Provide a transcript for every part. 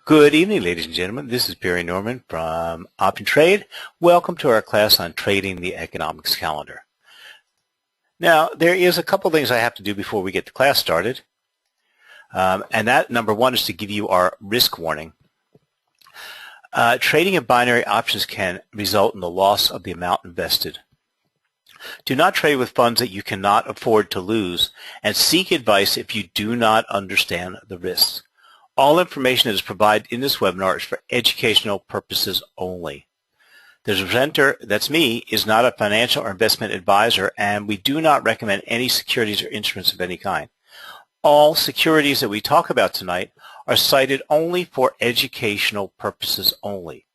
Good evening, ladies and gentlemen. This is Barry Norman from Option Trade. Welcome to our class on trading the economics calendar. Now, there is a couple things I have to do before we get the class started. And that, number one, is to give you our risk warning. Trading in binary options can result in the loss of the amount invested. Do not trade with funds that you cannot afford to lose, and seek advice if you do not understand the risks. All information that is provided in this webinar is for educational purposes only. The presenter, that's me, is not a financial or investment advisor, and we do not recommend any securities or instruments of any kind. All securities that we talk about tonight are cited only for educational purposes only.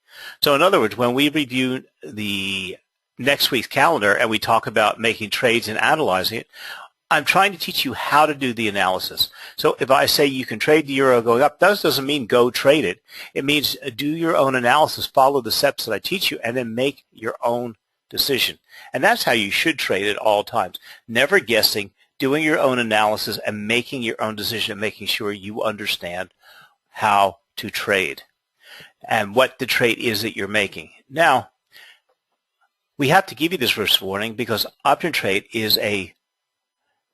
So in other words, when we review the next week's calendar and we talk about making trades and analyzing it, I'm trying to teach you how to do the analysis. So if I say you can trade the euro going up, that doesn't mean go trade it. It means do your own analysis, follow the steps that I teach you, and then make your own decision. And that's how you should trade at all times. Never guessing, doing your own analysis and making your own decision, and making sure you understand how to trade and what the trade is that you're making. Now, we have to give you this risk warning because Option Trade is a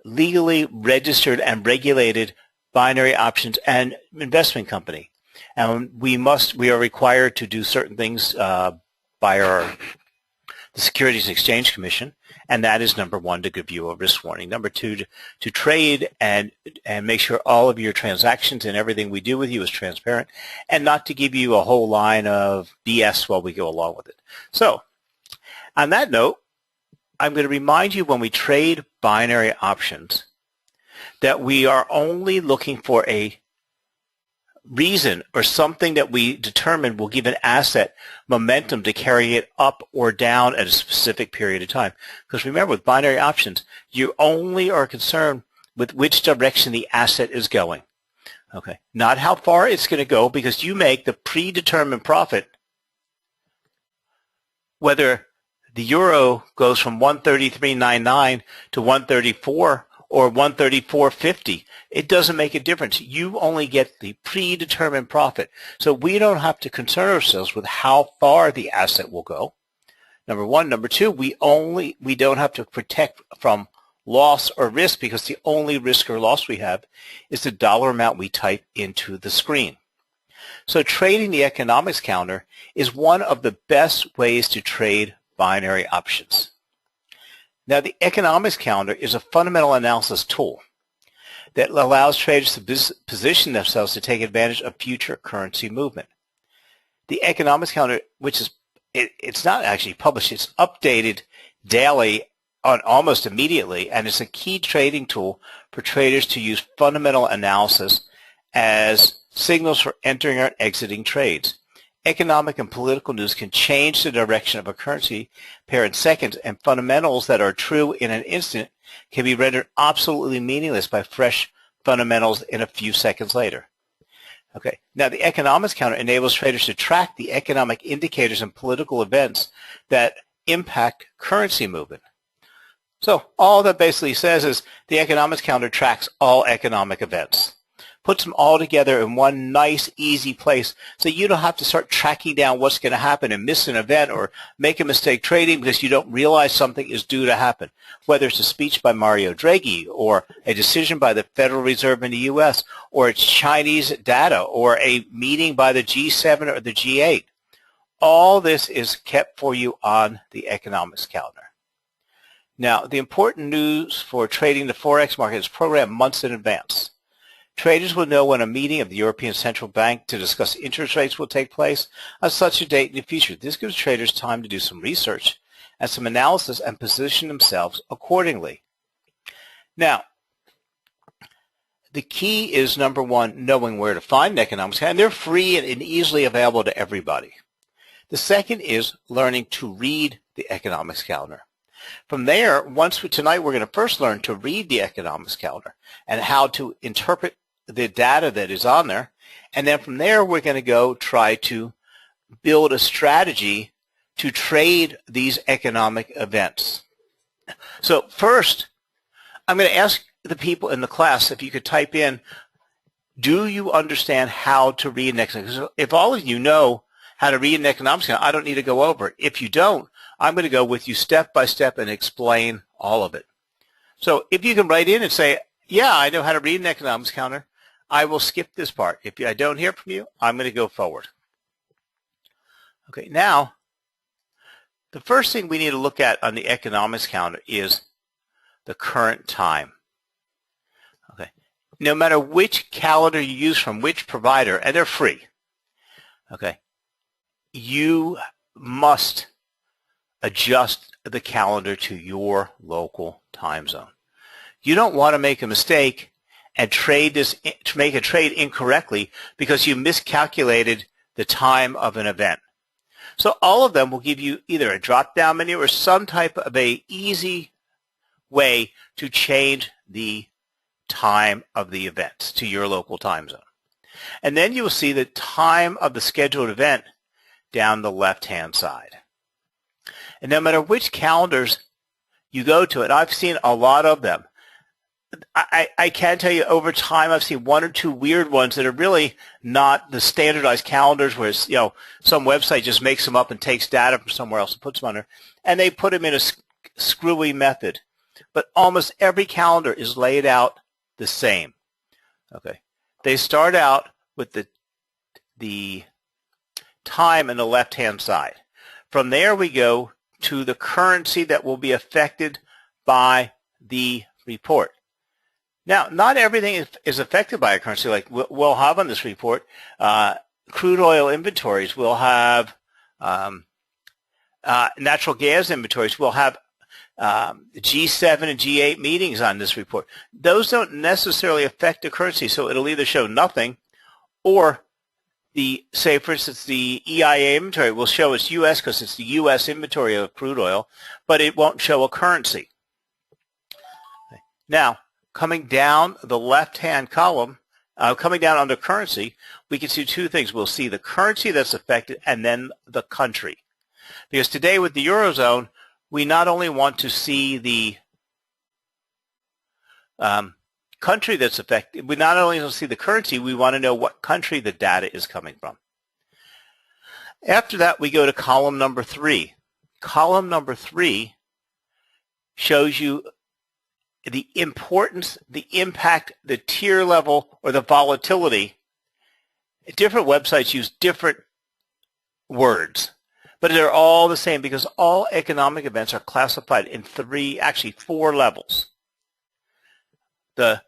legally registered and regulated binary options and investment company, and we are required to do certain things by the Securities and Exchange Commission, and that is number one, to give you a risk warning. Number two, to trade and make sure all of your transactions and everything we do with you is transparent, and not to give you a whole line of BS while we go along with it. So on that note, I'm going to remind you when we trade binary options that we are only looking for a reason or something that we determine will give an asset momentum to carry it up or down at a specific period of time. Because remember, with binary options, you only are concerned with which direction the asset is going. Okay, not how far it's going to go, because you make the predetermined profit whether the euro goes from 133.99 to 134 or 134.50. It doesn't make a difference. You only get the predetermined profit. So we don't have to concern ourselves with how far the asset will go. Number one. Number two, we don't have to protect from loss or risk, because the only risk or loss we have is the dollar amount we type into the screen. So trading the economics calendar is one of the best ways to trade binary options. Now, the economics calendar is a fundamental analysis tool that allows traders to position themselves to take advantage of future currency movement. The economics calendar, it's not actually published, it's updated daily on almost immediately, and it's a key trading tool for traders to use fundamental analysis as signals for entering or exiting trades. Economic and political news can change the direction of a currency pair in seconds, and fundamentals that are true in an instant can be rendered absolutely meaningless by fresh fundamentals in a few seconds later. Okay. Now, the economics calendar enables traders to track the economic indicators and political events that impact currency movement. So all that basically says is the economics calendar tracks all economic events, puts them all together in one nice, easy place, so you don't have to start tracking down what's going to happen and miss an event or make a mistake trading because you don't realize something is due to happen, whether it's a speech by Mario Draghi or a decision by the Federal Reserve in the U.S. or it's Chinese data or a meeting by the G7 or the G8. All this is kept for you on the economics calendar. Now, the important news for trading the Forex market is programmed months in advance. Traders will know when a meeting of the European Central Bank to discuss interest rates will take place on such a date in the future. This gives traders time to do some research and some analysis and position themselves accordingly. Now, the key is, number one, knowing where to find economics, and they're free and easily available to everybody. The second is learning to read the economics calendar. From there, tonight we're going to first learn to read the economics calendar and how to interpret the data that is on there, and then from there we're going to go try to build a strategy to trade these economic events. So first, I'm going to ask the people in the class if you could type in Do you understand how to read an economics? Because if all of you know how to read an economics calendar, I don't need to go over it. If you don't, I'm going to go with you step by step and explain all of it. So if you can write in and say, yeah, I know how to read an economics calendar, I will skip this part. If I don't hear from you, I'm going to go forward. Okay, now, the first thing we need to look at on the economics calendar is the current time. Okay, no matter which calendar you use from which provider, and they're free, okay, you must adjust the calendar to your local time zone. You don't want to make a mistake and make a trade incorrectly because you miscalculated the time of an event. So all of them will give you either a drop-down menu or some type of a easy way to change the time of the event to your local time zone. And then you will see the time of the scheduled event down the left-hand side. And no matter which calendars you go to, and I've seen a lot of them, I can tell you over time I've seen one or two weird ones that are really not the standardized calendars where some website just makes them up and takes data from somewhere else and puts them on there, and they put them in a screwy method. But almost every calendar is laid out the same. Okay, they start out with the time in the left-hand side. From there we go to the currency that will be affected by the report. Now, not everything is affected by a currency. Like we'll have on this report, crude oil inventories. We'll have natural gas inventories. We'll have G7 and G8 meetings on this report. Those don't necessarily affect the currency, so it'll either show nothing or say, for instance, the EIA inventory will show it's U.S. because it's the U.S. inventory of crude oil, but it won't show a currency. Now, coming down the left-hand column, coming down under currency, we can see two things. We'll see the currency that's affected and then the country. Because today with the Eurozone, we not only want to see the country that's affected, we not only want to see the currency, we want to know what country the data is coming from. After that, we go to column number 3. Column number 3 shows you the importance, the impact, the tier level, or the volatility. Different websites use different words, but they're all the same because all economic events are classified in 4 levels. The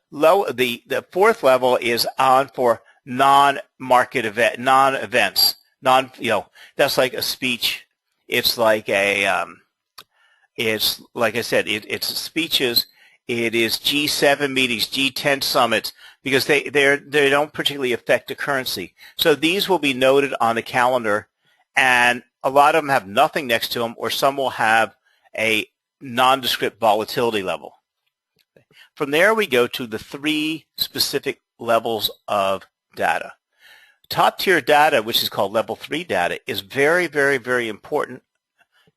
fourth level is on for non-market event, non-events, that's like a speech. It's like it's like I said, it's speeches. It is G7 meetings, G10 summits, because they don't particularly affect the currency. So these will be noted on the calendar, and a lot of them have nothing next to them, or some will have a nondescript volatility level. From there, we go to the 3 specific levels of data. Top tier data, which is called level 3 data, is very, very, very important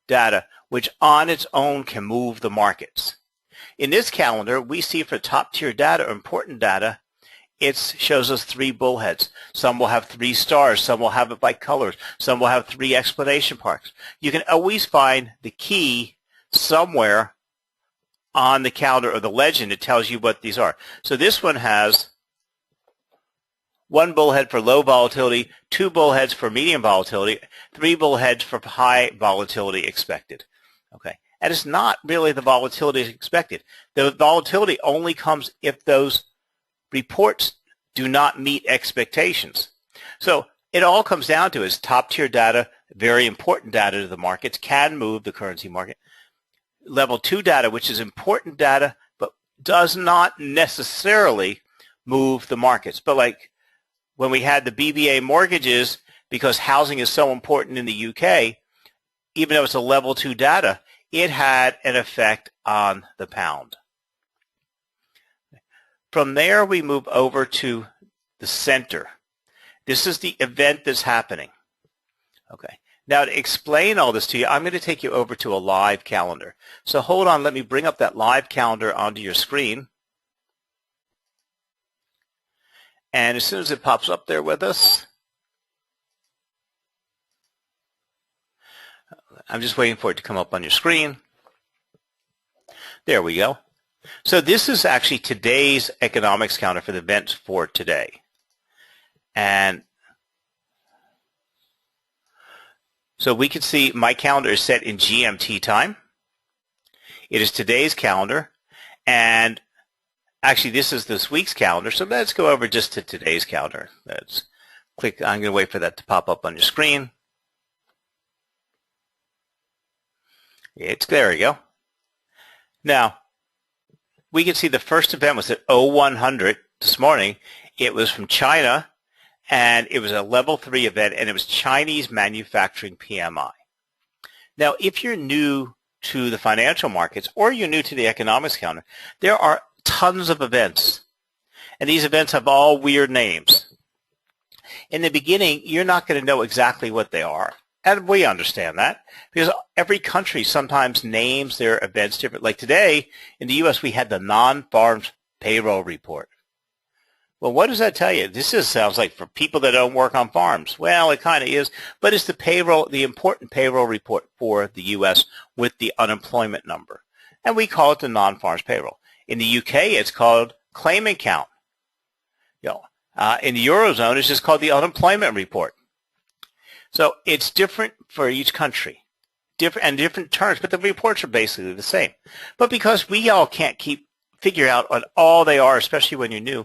data, which on its own can move the markets. In this calendar, we see for top tier data, or important data, it shows us 3 bullheads. Some will have 3 stars. Some will have it by colors. Some will have 3 explanation marks. You can always find the key somewhere on the calendar or the legend. It tells you what these are. So this one has 1 bullhead for low volatility, 2 bullheads for medium volatility, 3 bullheads for high volatility expected. Okay. And it's not really the volatility expected. The volatility only comes if those reports do not meet expectations. So it all comes down to is top tier data, very important data to the markets, can move the currency market. Level 2 data, which is important data, but does not necessarily move the markets. But like when we had the BBA mortgages, because housing is so important in the UK, even though it's a level 2 data, it had an effect on the pound. From there, we move over to the center. This is the event that's happening. Okay. Now, to explain all this to you, I'm going to take you over to a live calendar. So hold on, let me bring up that live calendar onto your screen. And as soon as it pops up there with us, I'm just waiting for it to come up on your screen. There we go. So this is actually today's economics calendar for the events for today. And so we can see my calendar is set in GMT time. It is today's calendar. And actually, this is this week's calendar. So let's go over just to today's calendar. Let's click. I'm going to wait for that to pop up on your screen. There you go. Now, we can see the first event was at 0100 this morning. It was from China, and it was a level 3 event, and it was Chinese manufacturing PMI. Now, if you're new to the financial markets or you're new to the economics calendar, there are tons of events, and these events have all weird names. In the beginning, you're not going to know exactly what they are. And we understand that because every country sometimes names their events different. Like today in the U.S., we had the non-farms payroll report. Well, what does that tell you? This just sounds like for people that don't work on farms. Well, it kind of is, but it's the payroll, the important payroll report for the U.S. with the unemployment number. And we call it the non-farms payroll. In the U.K., it's called claimant count. In the Eurozone, it's just called the unemployment report. So it's different for each country, different terms, but the reports are basically the same. But because we all can't figure out what all they are, especially when you're new,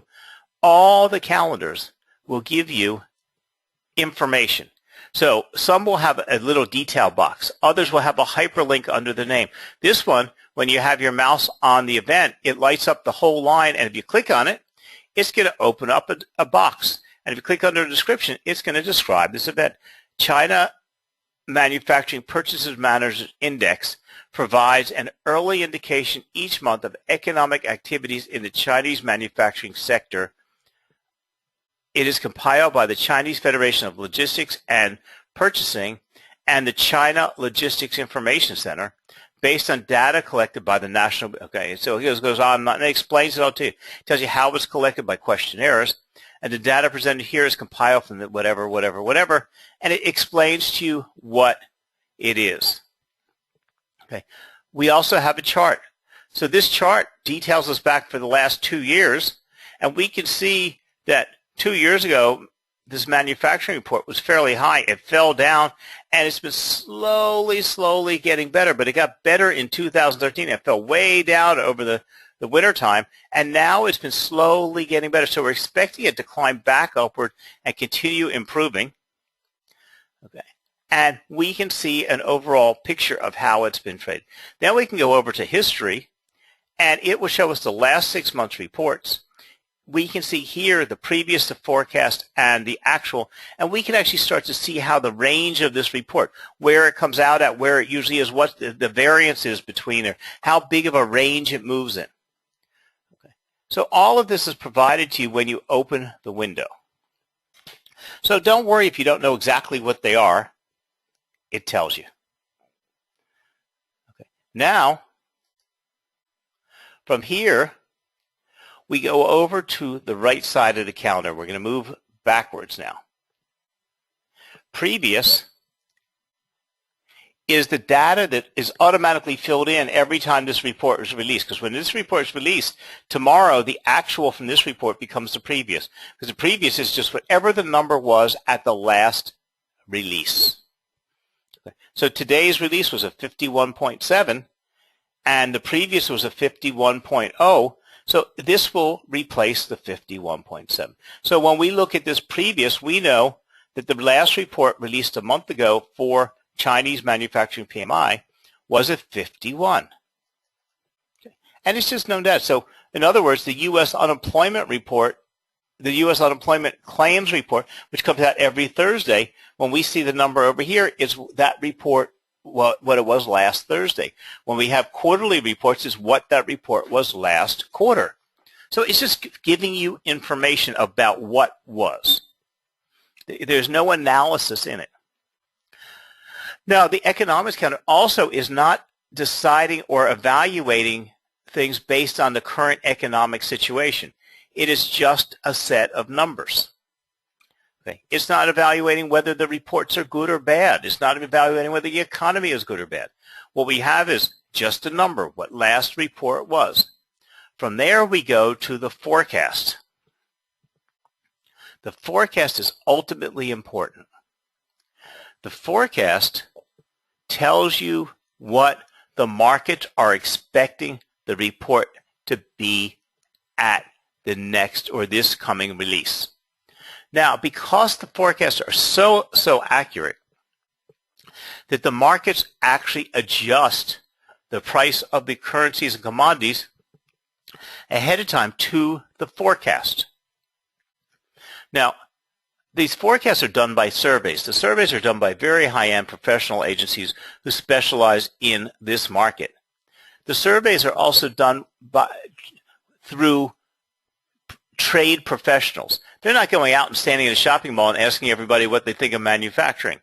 all the calendars will give you information. So some will have a little detail box. Others will have a hyperlink under the name. This one, when you have your mouse on the event, it lights up the whole line, and if you click on it, it's going to open up a box. And if you click under the description, it's going to describe this event. China Manufacturing Purchases Managers Index provides an early indication each month of economic activities in the Chinese manufacturing sector. It is compiled by the Chinese Federation of Logistics and Purchasing and the China Logistics Information Center based on data collected by the National. Okay, so it goes on and it explains it all to you. It tells you how it's collected by questionnaires. And the data presented here is compiled from the whatever, and it explains to you what it is. Okay. We also have a chart. So this chart details us back for the last 2 years, and we can see that 2 years ago, this manufacturing report was fairly high. It fell down, and it's been slowly getting better, but it got better in 2013. It fell way down over the winter time, and now it's been slowly getting better. So we're expecting it to climb back upward and continue improving. Okay. And we can see an overall picture of how it's been traded. Then we can go over to history, and it will show us the last 6 months reports. We can see here the previous, the forecast, and the actual, and we can actually start to see how the range of this report, where it comes out at, where it usually is, what the variance is between it, how big of a range it moves in. So all of this is provided to you when you open the window. So don't worry if you don't know exactly what they are. It tells you. Okay. Now, from here, we go over to the right side of the calendar. We're going to move backwards now. Previous is the data that is automatically filled in every time this report is released. Because when this report is released, tomorrow the actual from this report becomes the previous. Because the previous is just whatever the number was at the last release. Okay. So today's release was a 51.7, and the previous was a 51.0. So this will replace the 51.7. So when we look at this previous, we know that the last report released a month ago for Chinese manufacturing PMI was at 51. Okay. And it's just known that. So in other words, the U.S. unemployment report, the U.S. unemployment claims report, which comes out every Thursday, when we see the number over here, is that report what it was last Thursday. When we have quarterly reports, is what that report was last quarter. So it's just giving you information about what was. There's no analysis in it. Now, the economics calendar also is not deciding or evaluating things based on the current economic situation. It is just a set of numbers. Okay. It's not evaluating whether the reports are good or bad. It's not evaluating whether the economy is good or bad. What we have is just a number, what last report was. From there we go to the forecast. The forecast is ultimately important. The forecast tells you what the markets are expecting the report to be at the next or this coming release. Now, because the forecasts are so accurate that the markets actually adjust the price of the currencies and commodities ahead of time to the forecast. Now, these forecasts are done by surveys. The surveys are done by very high-end professional agencies who specialize in this market. The surveys are also done through trade professionals. They're not going out and standing in a shopping mall and asking everybody what they think of manufacturing.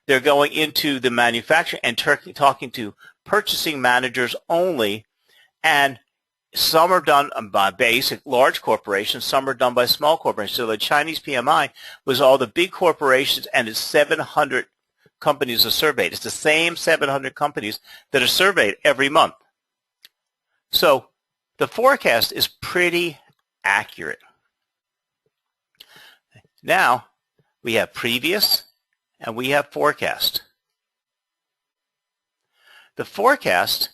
They're going into the manufacturing and talking to purchasing managers only, and some are done by basic large corporations, some are done by small corporations. So the Chinese PMI was all the big corporations, and it's 700 companies are surveyed. It's the same 700 companies that are surveyed every month. So the forecast is pretty accurate. Now we have previous and we have forecast. The forecast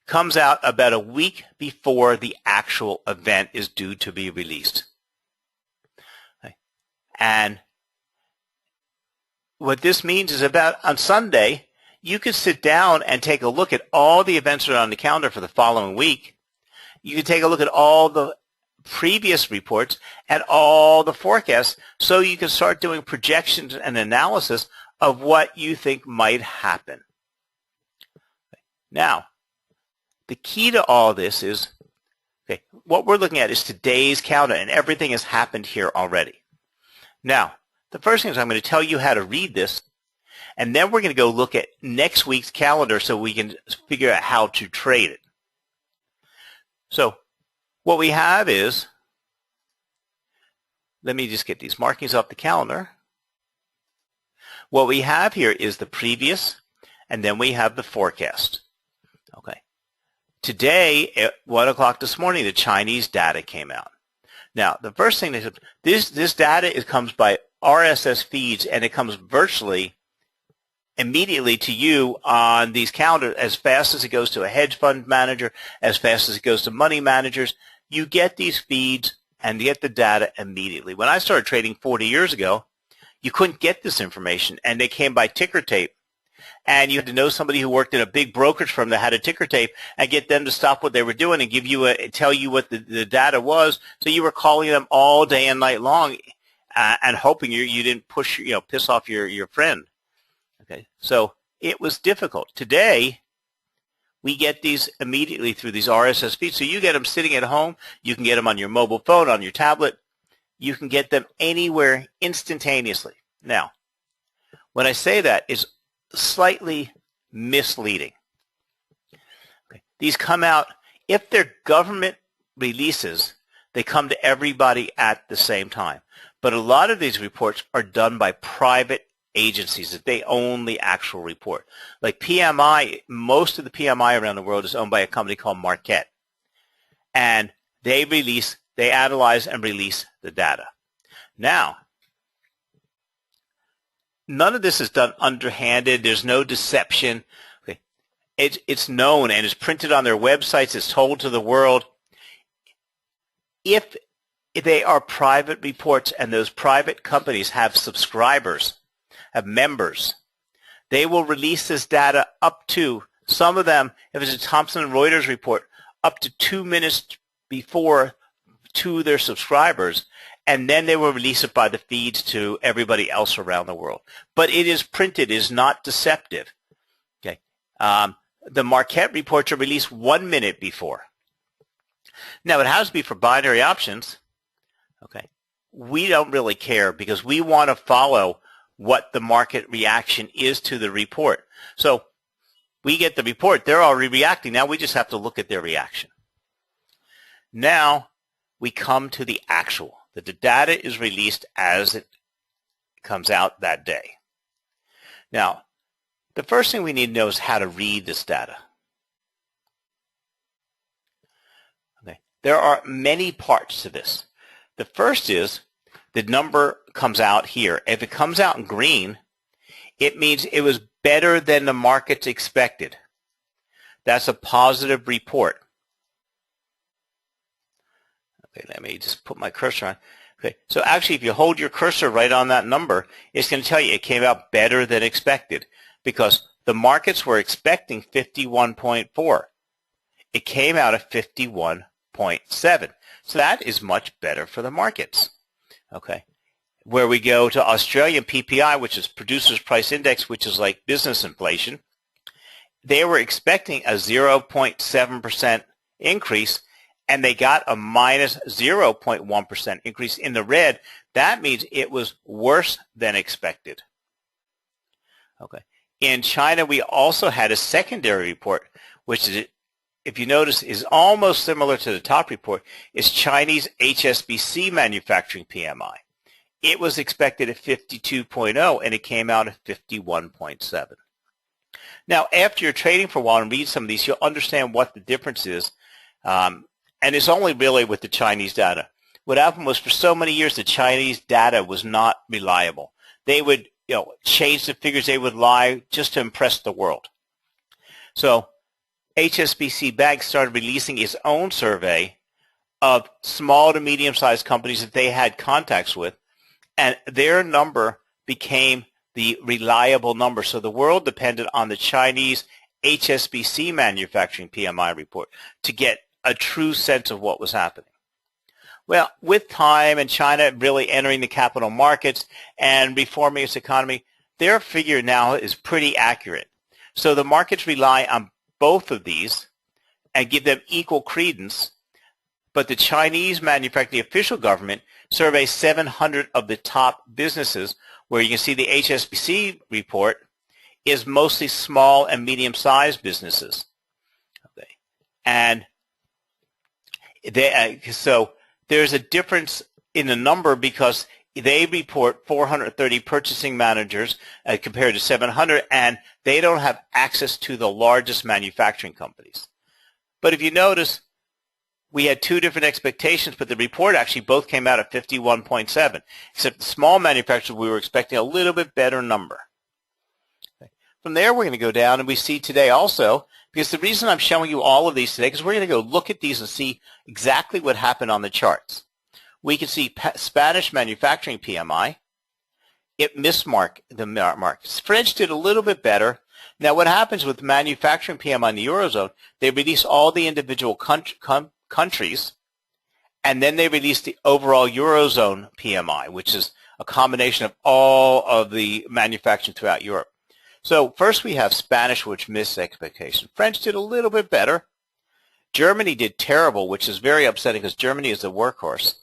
comes out about a week before the actual event is due to be released. And what this means is about on Sunday, you can sit down and take a look at all the events that are on the calendar for the following week. You can take a look at all the previous reports and all the forecasts, so you can start doing projections and analysis of what you think might happen. Now, the key to all this is, okay, what we're looking at is today's calendar, and everything has happened here already. Now, the first thing is I'm going to tell you how to read this, and then we're going to go look at next week's calendar so we can figure out how to trade it. So what we have is, let me just get these markings off the calendar. What we have here is the previous, and then we have the forecast. Okay. Today at 1 o'clock this morning, the Chinese data came out. Now, the first thing is this data comes by RSS feeds, and it comes virtually immediately to you on these calendars as fast as it goes to a hedge fund manager, as fast as it goes to money managers. You get these feeds and get the data immediately. When I started trading 40 years ago, you couldn't get this information, and they came by ticker tape. And you had to know somebody who worked in a big brokerage firm that had a ticker tape and get them to stop what they were doing and give you tell you what the data was. So you were calling them all day and night long and hoping you didn't piss off your friend. Okay, so it was difficult. Today, we get these immediately through these RSS feeds. So you get them sitting at home. You can get them on your mobile phone, on your tablet. You can get them anywhere instantaneously. Now, when I say that, it's slightly misleading. Okay. These come out, if they're government releases, they come to everybody at the same time. But a lot of these reports are done by private agencies that they own the actual report. Like PMI, most of the PMI around the world is owned by a company called Marquette. And they analyze and release the data. Now, none of this is done underhanded. There's no deception. Okay. It's known and it's printed on their websites. It's told to the world. If they are private reports and those private companies have subscribers, have members, they will release this data up to, some of them, if it's a Thomson Reuters report, up to 2 minutes before to their subscribers, and then they will release it by the feeds to everybody else around the world. But it is printed, it is not deceptive. Okay, the Marquette reports are released 1 minute before. Now, it has to be for binary options. Okay, we don't really care because we want to follow what the market reaction is to the report. So we get the report, they're already reacting. Now we just have to look at their reaction. Now we come to the actual, that the data is released as it comes out that day. Now, the first thing we need to know is how to read this data. Okay. There are many parts to this. The first is the number comes out here. If it comes out in green, it means it was better than the markets expected. That's a positive report. Okay, let me just put my cursor on. Okay, so actually if you hold your cursor right on that number, it's going to tell you it came out better than expected because the markets were expecting 51.4. It came out at 51.7. So that is much better for the markets. Okay. Where we go to Australian PPI, which is Producers Price Index, which is like business inflation, they were expecting a 0.7% increase, and they got a minus 0.1% increase in the red. That means it was worse than expected. Okay. In China, we also had a secondary report, which is, if you notice, is almost similar to the top report. It's Chinese HSBC manufacturing PMI. It was expected at 52.0, and it came out at 51.7. Now, after you're trading for a while and read some of these, you'll understand what the difference is. And it's only really with the Chinese data. What happened was for so many years, the Chinese data was not reliable. They would change the figures. They would lie just to impress the world. So HSBC Bank started releasing its own survey of small to medium-sized companies that they had contacts with, and their number became the reliable number. So the world depended on the Chinese HSBC manufacturing PMI report to get a true sense of what was happening. Well, with time and China really entering the capital markets and reforming its economy, their figure now is pretty accurate. So the markets rely on both of these and give them equal credence, but the Chinese manufacturing official government surveys 700 of the top businesses, where you can see the HSBC report is mostly small and medium-sized businesses. Okay. And so there's a difference in the number because they report 430 purchasing managers compared to 700, and they don't have access to the largest manufacturing companies. But if you notice, we had two different expectations, but the report actually both came out at 51.7, except the small manufacturers, we were expecting a little bit better number. Okay. From there, we're going to go down, and we see today also, because the reason I'm showing you all of these today, because we're going to go look at these and see exactly what happened on the charts. We can see Spanish manufacturing PMI. It missed the mark. French did a little bit better. Now, what happens with manufacturing PMI in the Eurozone, they release all the individual countries, and then they release the overall Eurozone PMI, which is a combination of all of the manufacturing throughout Europe. So first we have Spanish, which missed expectation. French did a little bit better. Germany did terrible, which is very upsetting because Germany is the workhorse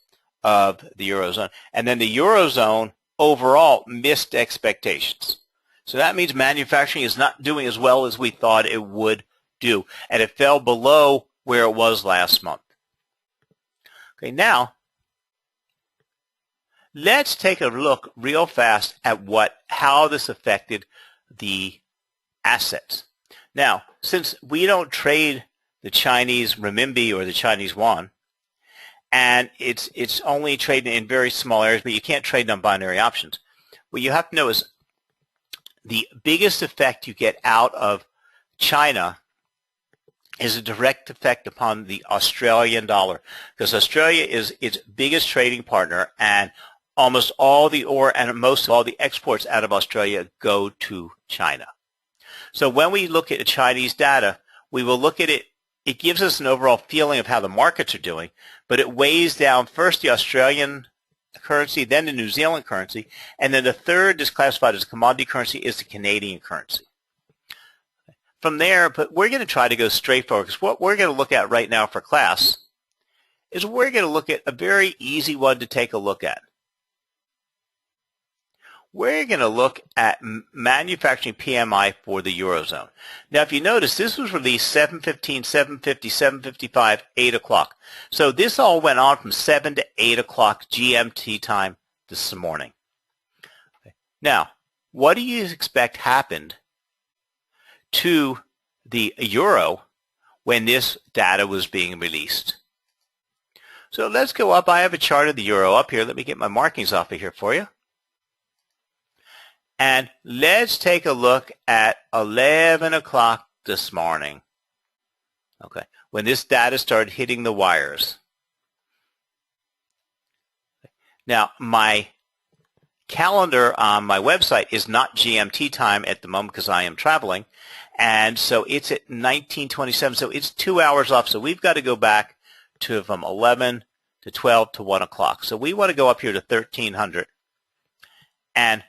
of the Eurozone. And then the Eurozone overall missed expectations. So that means manufacturing is not doing as well as we thought it would do. And it fell below where it was last month. Okay, now let's take a look real fast at how this affected the assets. Now, since we don't trade the Chinese renminbi or the Chinese yuan, and it's only trading in very small areas, but you can't trade on binary options. What you have to know is the biggest effect you get out of China is a direct effect upon the Australian dollar, because Australia is its biggest trading partner, and almost all the ore and most of all the exports out of Australia go to China. So when we look at the Chinese data, we will look at it. It gives us an overall feeling of how the markets are doing, but it weighs down first the Australian currency, then the New Zealand currency, and then the third is classified as a commodity currency is the Canadian currency. From there, but we're going to try to go straightforward, because what we're going to look at right now for class is we're going to look at a very easy one to take a look at. we're going to look at manufacturing PMI for the Eurozone. Now, if you notice, this was released 7:15, 7:50, 7:55, 8 o'clock. So this all went on from 7 to 8 o'clock GMT time this morning. Okay. Now, what do you expect happened to the euro when this data was being released? So let's go up. I have a chart of the euro up here. Let me get my markings off of here for you. And let's take a look at 11 o'clock this morning, okay, when this data started hitting the wires. Now, my calendar on my website is not GMT time at the moment because I am traveling, and so it's at 19:27, so it's 2 hours off. So we've got to go back to from 11 to 12 to 1 o'clock. So we want to go up here to 1300. And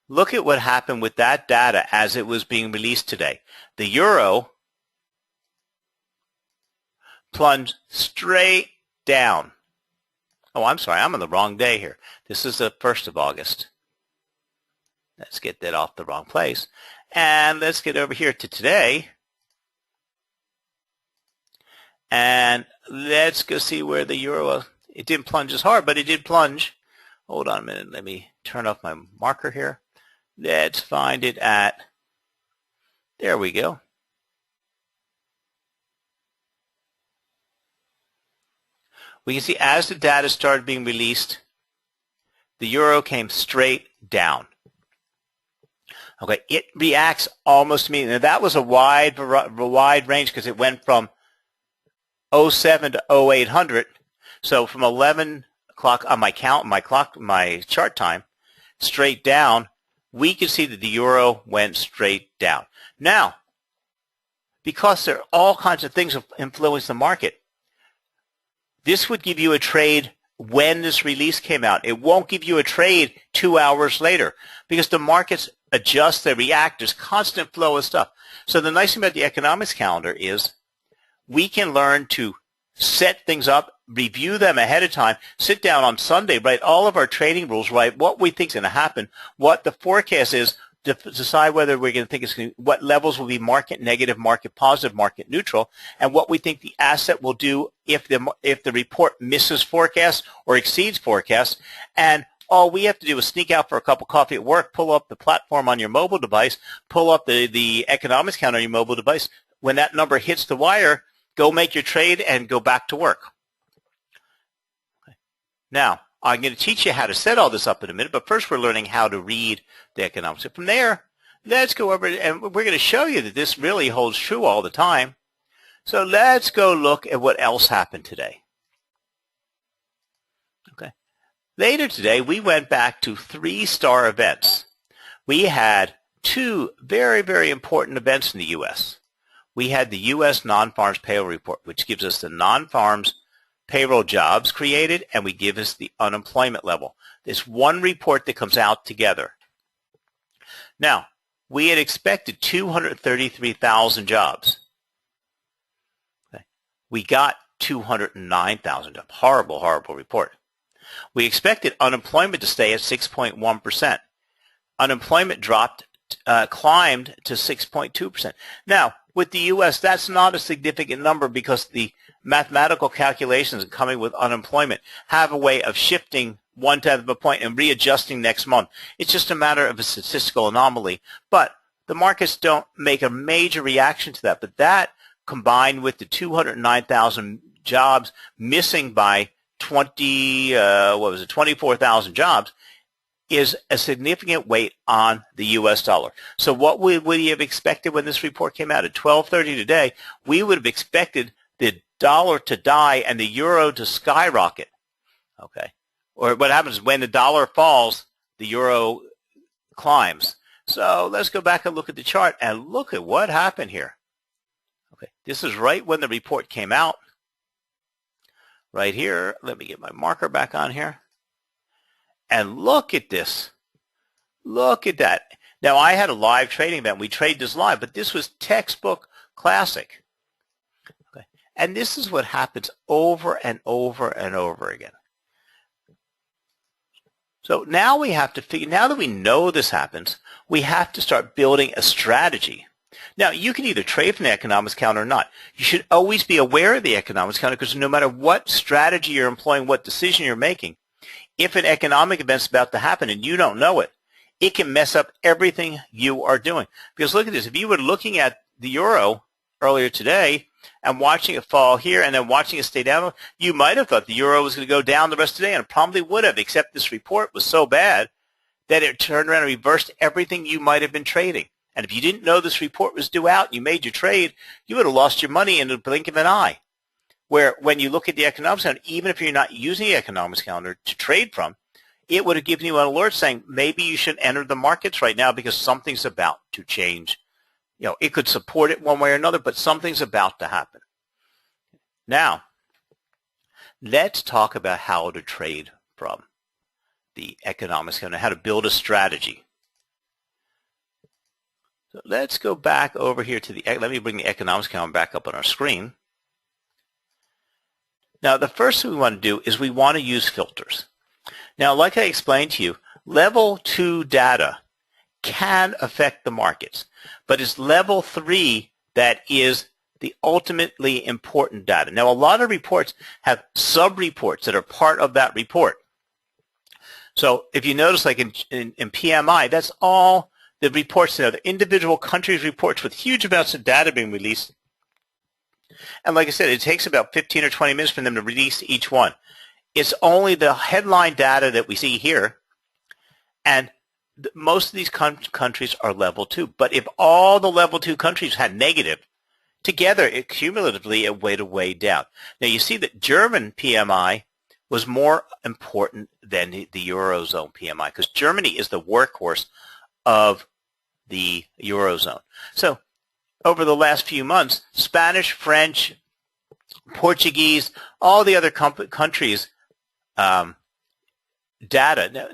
look at what happened with that data as it was being released today. The euro plunged straight down. Oh, I'm sorry, I'm on the wrong day here. This is the 1st of August. Let's get that off the wrong place. And let's get over here to today. And let's go see where the euro, it didn't plunge as hard, but it did plunge. Hold on a minute. Let me turn off my marker here. Let's find it at, there we go. We can see as the data started being released, the euro came straight down. Okay, it reacts almost immediately. Now that was a wide range because it went from 07 to 0800. So from 11 o'clock on my chart time, straight down, we can see that the euro went straight down. Now, because there are all kinds of things that influence the market, this would give you a trade when this release came out. It won't give you a trade 2 hours later because the markets adjust, they react. There's constant flow of stuff. So the nice thing about the economics calendar is we can learn to set things up, review them ahead of time, sit down on Sunday, write all of our trading rules, write what we think is going to happen, what the forecast is, to decide whether we're going to think it's going to, what levels will be market negative, market positive, market neutral, and what we think the asset will do if the report misses forecast or exceeds forecast. And all we have to do is sneak out for a cup of coffee at work, pull up the platform on your mobile device, pull up the economics counter on your mobile device. When that number hits the wire, go make your trade and go back to work. Okay. Now, I'm going to teach you how to set all this up in a minute, but first we're learning how to read the economics. So from there, let's go over and we're going to show you that this really holds true all the time. So let's go look at what else happened today. Okay. Later today, we went back to 3-star events. We had 2 very, very important events in the U.S. We had the U.S. non-farms payroll report, which gives us the non-farms payroll jobs created, and we give us the unemployment level. This one report that comes out together. Now, we had expected 233,000 jobs. Okay. We got 209,000 jobs. Horrible, horrible report. We expected unemployment to stay at 6.1%. Unemployment climbed to 6.2%. Now, with the U.S., that's not a significant number because the mathematical calculations coming with unemployment have a way of shifting 1/10 of a point and readjusting next month. It's just a matter of a statistical anomaly. But the markets don't make a major reaction to that. But that, combined with the 209,000 jobs missing by 24,000 jobs, is a significant weight on the U.S. dollar. So what would we have expected when this report came out at 12:30 today? We would have expected the dollar to die and the euro to skyrocket. Okay. Or what happens when the dollar falls, the euro climbs. So let's go back and look at the chart and look at what happened here. Okay. This is right when the report came out. Right here. Let me get my marker back on here. And look at this. Look at that. Now, I had a live trading event. We trade this live, but this was textbook classic. Okay. And this is what happens over and over and over again. So now we have to figure, now that we know this happens, we have to start building a strategy. Now, you can either trade from the economics calendar or not. You should always be aware of the economics calendar because no matter what strategy you're employing, what decision you're making, if an economic event's about to happen and you don't know it, it can mess up everything you are doing. Because look at this. If you were looking at the euro earlier today and watching it fall here and then watching it stay down, you might have thought the euro was going to go down the rest of the day, and it probably would have, except this report was so bad that it turned around and reversed everything you might have been trading. And if you didn't know this report was due out and you made your trade, you would have lost your money in the blink of an eye. Where when you look at the economics calendar, even if you're not using the economics calendar to trade from, it would have given you an alert saying maybe you should enter the markets right now because something's about to change. You know, it could support it one way or another, but something's about to happen. Now, let's talk about how to trade from the economics calendar, how to build a strategy. So let's go back over here to the, let me bring the economics calendar back up on our screen. Now, the first thing we want to do is we want to use filters. Now, like I explained to you, level 2 data can affect the markets, but it's level 3 that is the ultimately important data. Now, a lot of reports have sub-reports that are part of that report. So if you notice, like in PMI, that's all the reports, you know, the individual countries' reports with huge amounts of data being released. And like I said, it takes about 15 or 20 minutes for them to release each one. It's only the headline data that we see here, and most of these countries are level 2. But if all the level 2 countries had negative, together, it cumulatively, it weighed way down. Now, you see that German PMI was more important than the Eurozone PMI because Germany is the workhorse of the Eurozone. So over the last few months, Spanish, French, Portuguese, all the other countries' data.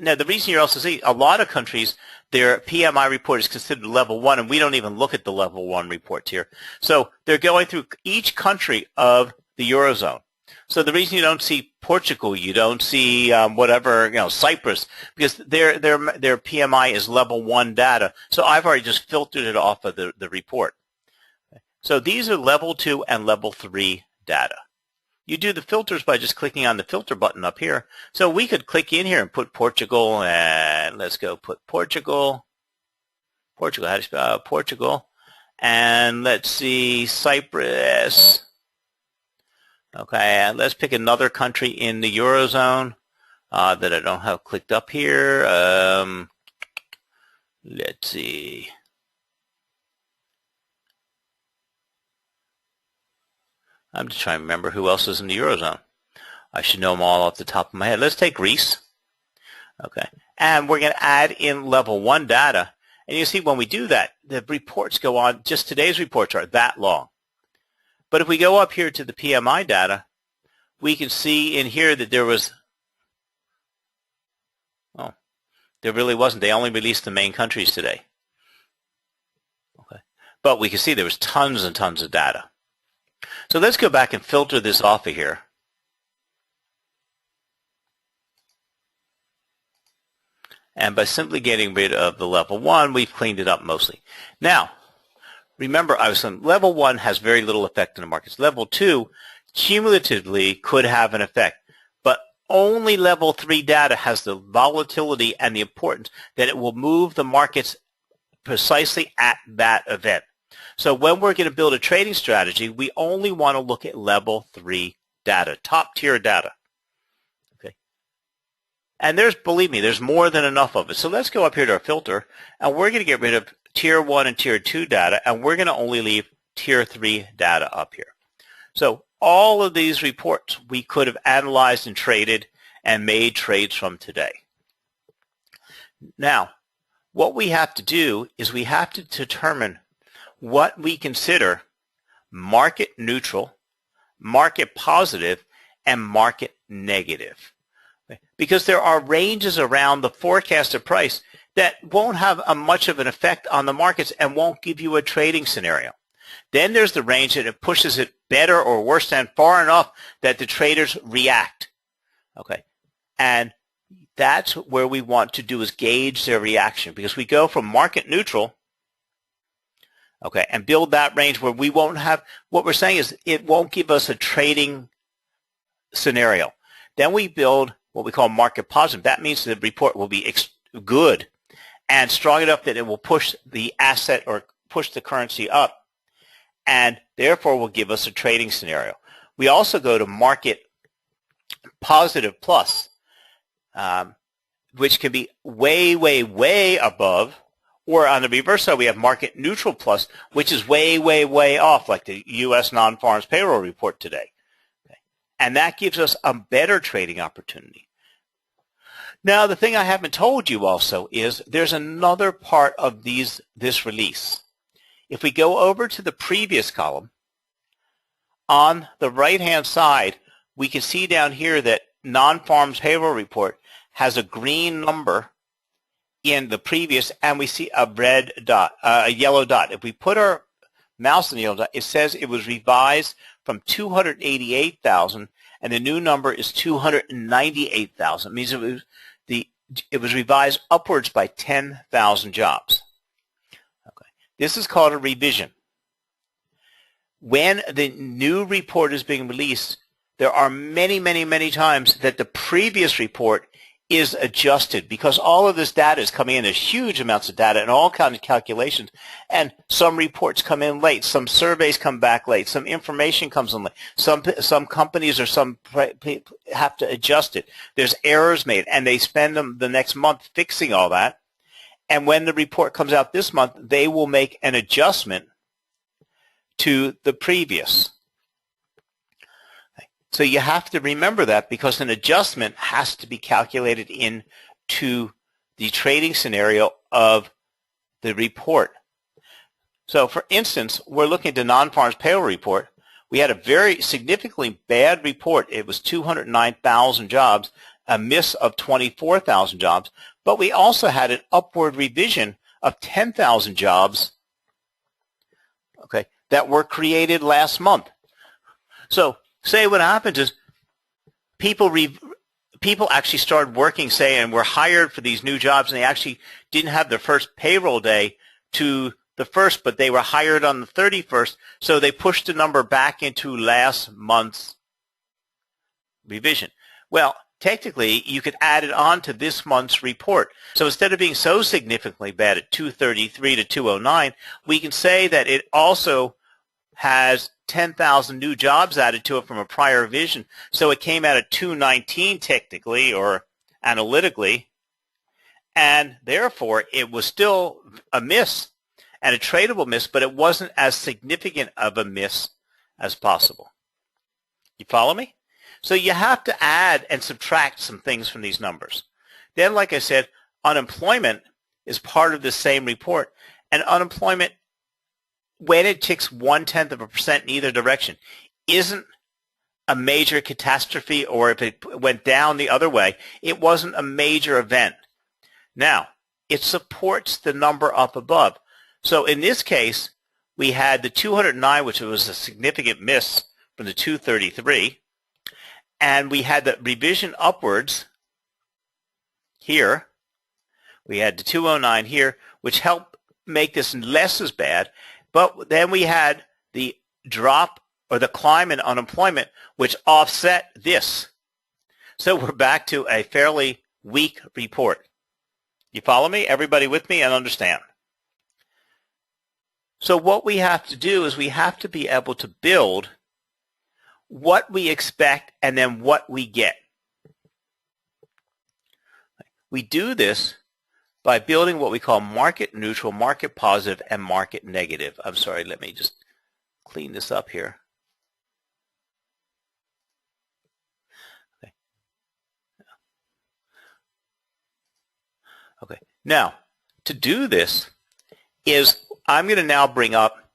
Now, the reason you're also seeing a lot of countries, their PMI report is considered level 1, and we don't even look at the level 1 reports here. So they're going through each country of the Eurozone. So the reason you don't see Portugal, you don't see whatever, you know, Cyprus, because their PMI is level 1 data. So I've already just filtered it off of the report. So these are level 2 and level 3 data. You do the filters by just clicking on the filter button up here. So we could click in here and put Portugal, and let's go put Portugal. Portugal, how do you spell Portugal? And let's see, Cyprus. Okay, and let's pick another country in the Eurozone that I don't have clicked up here. Let's see. I'm just trying to remember who else is in the Eurozone. I should know them all off the top of my head. Let's take Greece. Okay, and we're going to add in level 1 data. And you see when we do that, the reports go on, just today's reports are that long. But if we go up here to the PMI data, we can see in here that there was, oh, there really wasn't. They only released the main countries today. Okay, but we can see there was tons and tons of data. So let's go back and filter this off of here. And by simply getting rid of the level 1, we've cleaned it up mostly. Now, remember, I was saying level 1 has very little effect in the markets. Level 2 cumulatively could have an effect, but only level 3 data has the volatility and the importance that it will move the markets precisely at that event. So when we're going to build a trading strategy, we only want to look at level 3 data, top tier data. Okay. And there's, believe me, there's more than enough of it. So let's go up here to our filter, and we're going to get rid of tier 1 and tier 2 data, and we're going to only leave tier 3 data up here. So all of these reports we could have analyzed and traded and made trades from today. Now, what we have to do is we have to determine what we consider market neutral, market positive, and market negative. Because there are ranges around the forecasted price that won't have much of an effect on the markets and won't give you a trading scenario. Then there's the range that it pushes it better or worse than far enough that the traders react. Okay, and that's where we want to do is gauge their reaction, because we go from market neutral, okay, and build that range where we won't have, what we're saying is it won't give us a trading scenario. Then we build what we call market positive. That means the report will be good and strong enough that it will push the asset or push the currency up, and therefore will give us a trading scenario. We also go to market positive plus, which can be way, way, way above, or on the reverse side we have market neutral plus, which is way, way, way off, like the U.S. non-farms payroll report today. Okay. And that gives us a better trading opportunity. Now, the thing I haven't told you also is there's another part of this release. If we go over to the previous column, on the right-hand side, we can see down here that non-farms payroll report has a green number in the previous, and we see a red dot, a yellow dot. If we put our mouse on the yellow dot, it says it was revised from 288,000, and the new number is 298,000. It means it was revised upwards by 10,000 jobs. Okay. This is called a revision. When the new report is being released, there are many, many, many times that the previous report is adjusted because all of this data is coming in. There's huge amounts of data and all kinds of calculations, and some reports come in late, some surveys come back late, some information comes in late, some companies or some have to adjust it. There's errors made, and they spend the next month fixing all that, and when the report comes out this month, they will make an adjustment to the previous. So you have to remember that, because an adjustment has to be calculated into the trading scenario of the report. So for instance, we're looking at the non-farms payroll report. We had a very significantly bad report. It was 209,000 jobs, a miss of 24,000 jobs, but we also had an upward revision of 10,000 jobs, okay, that were created last month. So say what happens is people actually started working, say, and were hired for these new jobs, and they actually didn't have their first payroll day to the 1st, but they were hired on the 31st, so they pushed the number back into last month's revision. Well, technically, you could add it on to this month's report. So instead of being so significantly bad at 233 to 209, we can say that it also has 10,000 new jobs added to it from a prior revision. So it came out at 219 technically or analytically, and therefore it was still a miss and a tradable miss, but it wasn't as significant of a miss as possible. You follow me? So you have to add and subtract some things from these numbers. Then, like I said, unemployment is part of the same report, and unemployment, when it ticks 0.1% in either direction, isn't a major catastrophe, or if it went down the other way, it wasn't a major event. Now, it supports the number up above. So in this case, we had the 209, which was a significant miss from the 233, and we had the revision upwards here. We had the 209 here, which helped make this less as bad. But then we had the drop or the climb in unemployment, which offset this. So we're back to a fairly weak report. You follow me? Everybody with me and understand? So what we have to do is we have to be able to build what we expect and then what we get. We do this by building what we call market neutral, market positive, and market negative. I'm sorry, let me just clean this up here. Okay. Now, to do this is I'm going to now bring up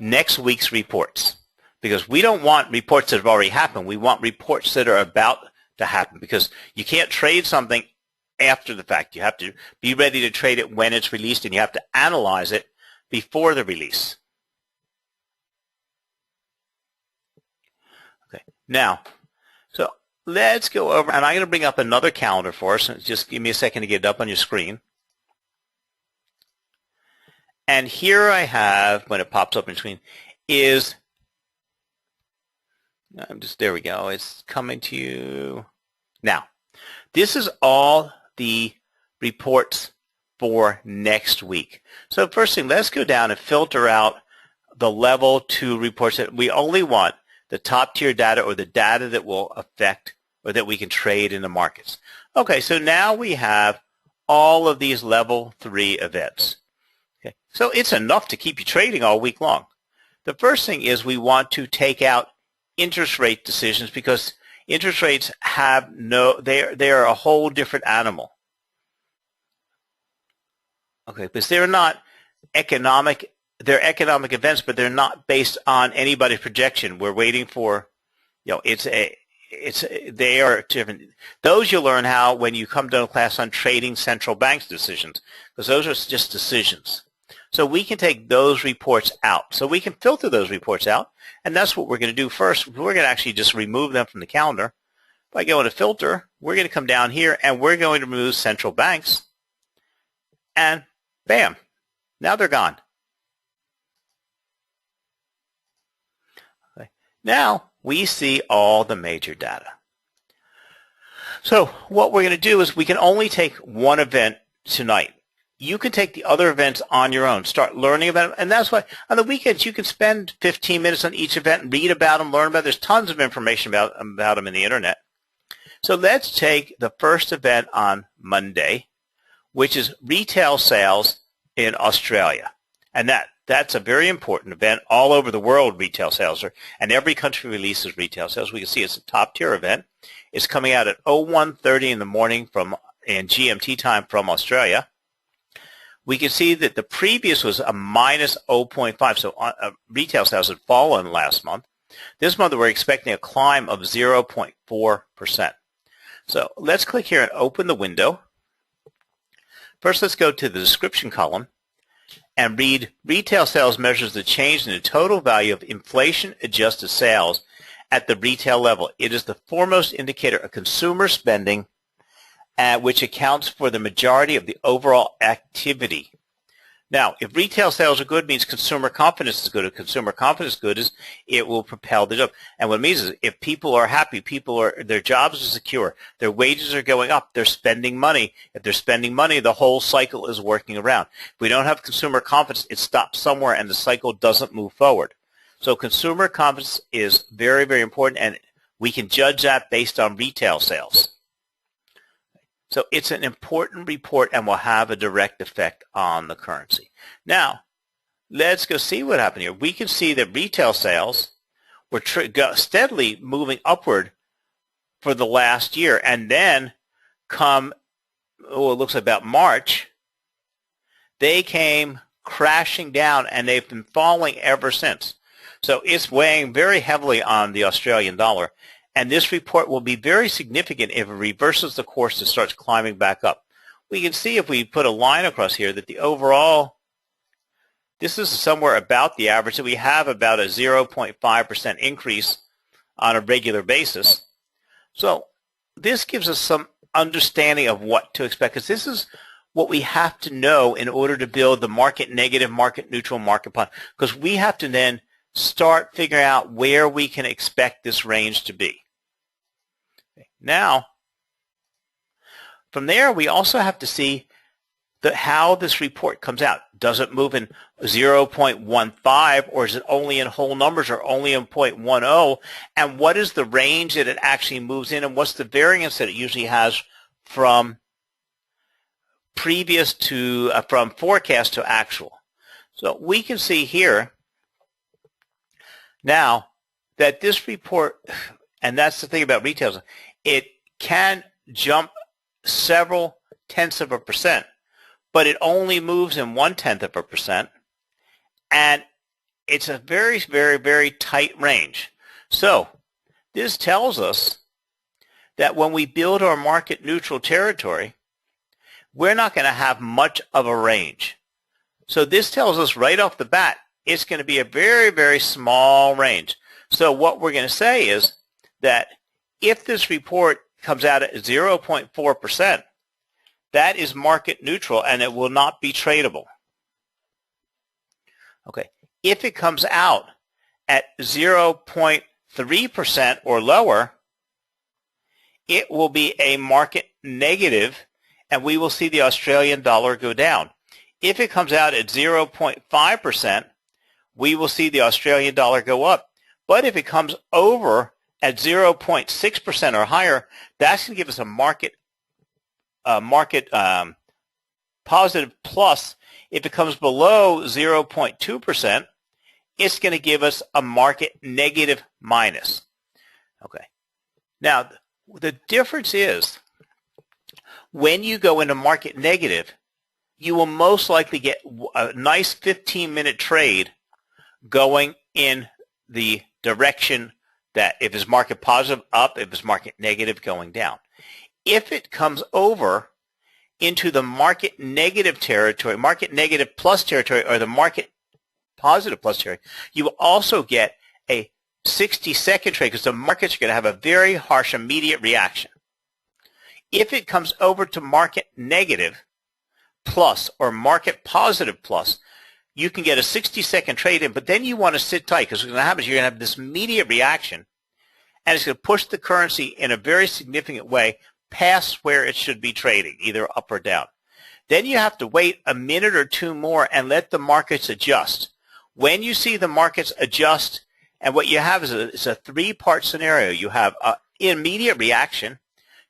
next week's reports, because we don't want reports that have already happened. We want reports that are about to happen, because you can't trade something after the fact. You have to be ready to trade it when it's released, and you have to analyze it before the release. Okay. Now, so let's go over, and I'm going to bring up another calendar for us. Just give me a second to get it up on your screen. And here I have, when it pops up in screen, is, there we go, it's coming to you. Now, this is all the reports for next week. So first thing, let's go down and filter out the level 2 reports. That we only want the top tier data, or the data that will affect or that we can trade in the markets. Okay, so now we have all of these level 3 events. Okay, so it's enough to keep you trading all week long. The first thing is we want to take out interest rate decisions, because interest rates have they are a whole different animal. Okay, because they're not economic. They're economic events, but they're not based on anybody's projection. We're waiting for, they are different. Those you'll learn how when you come to a class on trading central banks decisions, because those are just decisions. So we can take those reports out. So we can filter those reports out, and that's what we're going to do first. We're going to actually just remove them from the calendar. By going to filter, we're going to come down here, and we're going to remove central banks, and bam, now they're gone. Okay. Now we see all the major data. So what we're going to do is we can only take one event tonight. You can take the other events on your own, start learning about them, and that's why on the weekends you can spend 15 minutes on each event and read about them, learn about them. There's tons of information about them in the internet. So let's take the first event on Monday, which is retail sales in Australia. And that's a very important event. All over the world retail sales are, and every country releases retail sales. We can see it's a top tier event. It's coming out at 01:30 in the morning in GMT time from Australia. We can see that the previous was a minus 0.5, so retail sales had fallen last month. This month we're expecting a climb of 0.4%. So let's click here and open the window. First, let's go to the description column and read retail sales measures the change in the total value of inflation-adjusted sales at the retail level. It is the foremost indicator of consumer spending, which accounts for the majority of the overall activity. Now, if retail sales are good, means consumer confidence is good. If consumer confidence is good, it will propel the job. And what it means is if people are happy, their jobs are secure, their wages are going up, they're spending money. If they're spending money, the whole cycle is working around. If we don't have consumer confidence, it stops somewhere and the cycle doesn't move forward. So consumer confidence is very, very important, and we can judge that based on retail sales. So it's an important report and will have a direct effect on the currency. Now, let's go see what happened here. We can see that retail sales were steadily moving upward for the last year, and then it looks like about March, they came crashing down, and they've been falling ever since. So it's weighing very heavily on the Australian dollar. And this report will be very significant if it reverses the course and starts climbing back up. We can see if we put a line across here that the overall, this is somewhere about the average. So we have about a 0.5% increase on a regular basis. So this gives us some understanding of what to expect, because this is what we have to know in order to build the market negative, market neutral, market positive, because we have to then start figuring out where we can expect this range to be. Now, from there, we also have to see how this report comes out. Does it move in 0.15, or is it only in whole numbers, or only in 0.10? And what is the range that it actually moves in, and what's the variance that it usually has from from forecast to actual? So we can see here now that this report, and that's the thing about retail, it can jump several tenths of a percent, but it only moves in 0.1%, and it's a very, very, very tight range. So this tells us that when we build our market neutral territory, we're not going to have much of a range. So this tells us right off the bat, it's going to be a very, very small range. So what we're going to say is that If this report comes out at 0.4%, that is market neutral and it will not be tradable. Okay. If it comes out at 0.3% or lower, it will be a market negative and we will see the Australian dollar go down. If it comes out at 0.5%, we will see the Australian dollar go up. But if it comes over at 0.6% or higher, that's going to give us a market positive plus. If it comes below 0.2%, it's going to give us a market negative minus. Okay. Now, the difference is when you go into market negative, you will most likely get a nice 15-minute trade going in the direction that if it's market positive, up, if it's market negative, going down. If it comes over into the market negative territory, market negative plus territory, or the market positive plus territory, you will also get a 60-second trade because the markets are going to have a very harsh immediate reaction. If it comes over to market negative plus or market positive plus, you can get a 60-second trade in, but then you want to sit tight because what's going to happen is you're going to have this immediate reaction and it's going to push the currency in a very significant way past where it should be trading, either up or down. Then you have to wait a minute or two more and let the markets adjust. When you see the markets adjust, and what you have is a three-part scenario. You have an immediate reaction,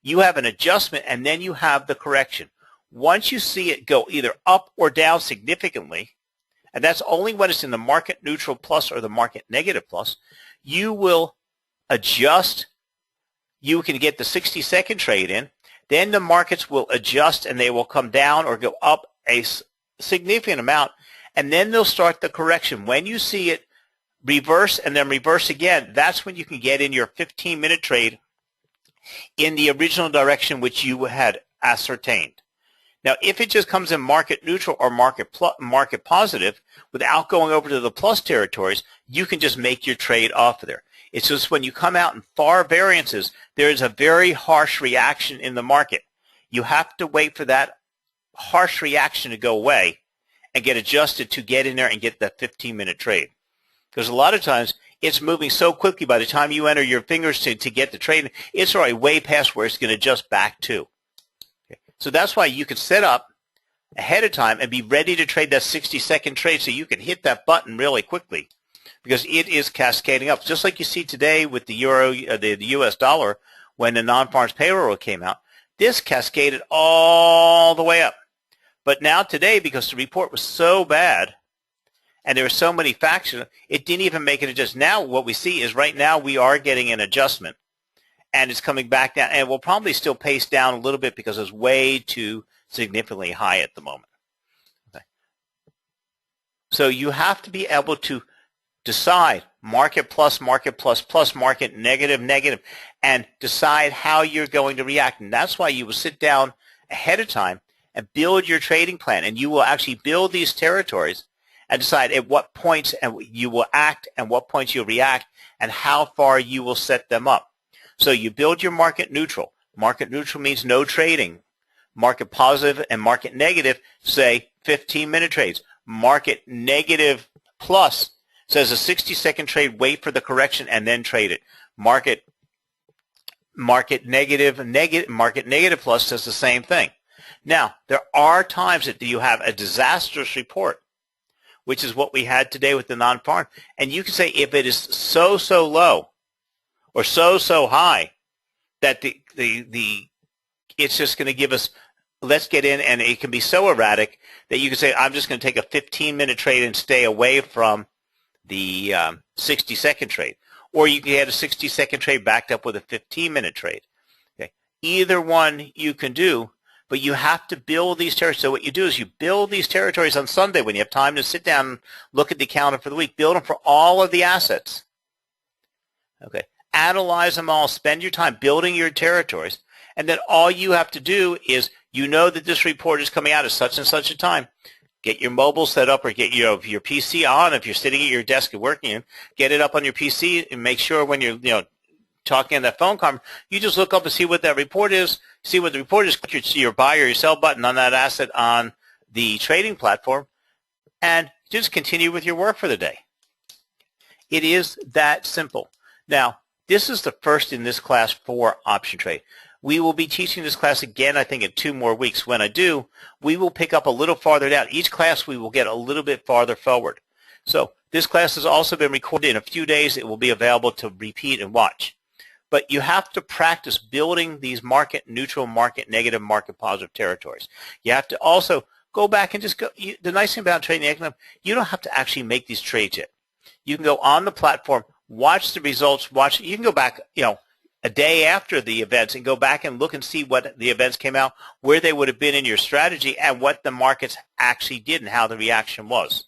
you have an adjustment, and then you have the correction. Once you see it go either up or down significantly, and that's only when it's in the market neutral plus or the market negative plus, you will adjust. You can get the 60-second trade in. Then the markets will adjust and they will come down or go up a significant amount, and then they'll start the correction. When you see it reverse and then reverse again, that's when you can get in your 15-minute trade in the original direction which you had ascertained. Now, if it just comes in market neutral or market positive without going over to the plus territories, you can just make your trade off of there. It's just when you come out in far variances, there is a very harsh reaction in the market. You have to wait for that harsh reaction to go away and get adjusted to get in there and get that 15-minute trade. Because a lot of times it's moving so quickly by the time you enter your fingers to get the trade, it's already way past where it's going to adjust back to. Okay. So that's why you can set up ahead of time and be ready to trade that 60-second trade so you can hit that button really quickly because it is cascading up. Just like you see today with the euro, the US dollar, when the non-farms payroll came out, this cascaded all the way up. But now today, because the report was so bad, and there were so many factions, it didn't even make it adjust. Now what we see is right now we are getting an adjustment, and it's coming back down, and we'll probably still pace down a little bit because it's way too significantly high at the moment. Okay. So you have to be able to decide market plus, market negative, negative, and decide how you're going to react. And that's why you will sit down ahead of time and build your trading plan, and you will actually build these territories and decide at what points you will act and what points you'll react and how far you will set them up. So you build your market neutral. Market neutral means no trading. Market positive and market negative say 15-minute trades. Market negative plus says a 60-second trade, wait for the correction and then trade it. Market negative plus says the same thing. Now, there are times that you have a disastrous report, which is what we had today with the non-farm. And you can say if it is so low or so high that it's just going to give us, let's get in, and it can be so erratic that you can say, I'm just going to take a 15-minute trade and stay away from the 60-second trade. Or you can get a 60-second trade backed up with a 15-minute trade. Okay. Either one you can do, but you have to build these territories. So what you do is you build these territories on Sunday when you have time to sit down and look at the calendar for the week. Build them for all of the assets. Okay. Analyze them all. Spend your time building your territories. And then all you have to do is, you know that this report is coming out at such and such a time. Get your mobile set up or get your PC on if you're sitting at your desk and working. Get it up on your PC and make sure when you're talking on that phone conference, you just look up and see what that report is, see what the report is, click your buy or your sell button on that asset on the trading platform, and just continue with your work for the day. It is that simple. Now, this is the first in this class for option trade. We will be teaching this class again, I think, in 2 more weeks. When I do, we will pick up a little farther down. Each class we will get a little bit farther forward. So this class has also been recorded. In a few days, it will be available to repeat and watch. But you have to practice building these market neutral, market negative, market positive territories. You have to also go back and just go. The nice thing about trading economics, you don't have to actually make these trades yet. You can go on the platform, watch the results, you can go back, a day after the events and go back and look and see what the events came out, where they would have been in your strategy, and what the markets actually did and how the reaction was.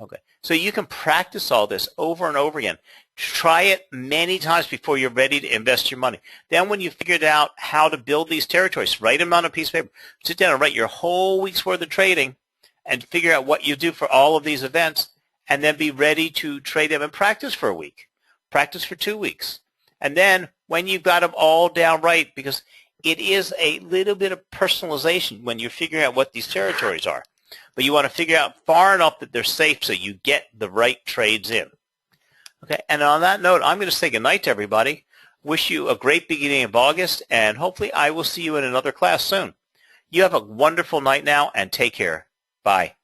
Okay, so you can practice all this over and over again. Try it many times before you're ready to invest your money. Then when you figured out how to build these territories, write them on a piece of paper. Sit down and write your whole week's worth of trading and figure out what you do for all of these events, and then be ready to trade them and practice for a week. Practice for 2 weeks. And then when you've got them all down right, because it is a little bit of personalization when you're figuring out what these territories are. But you want to figure out far enough that they're safe so you get the right trades in. Okay, and on that note, I'm going to say goodnight to everybody. Wish you a great beginning of August, and hopefully I will see you in another class soon. You have a wonderful night now, and take care. Bye.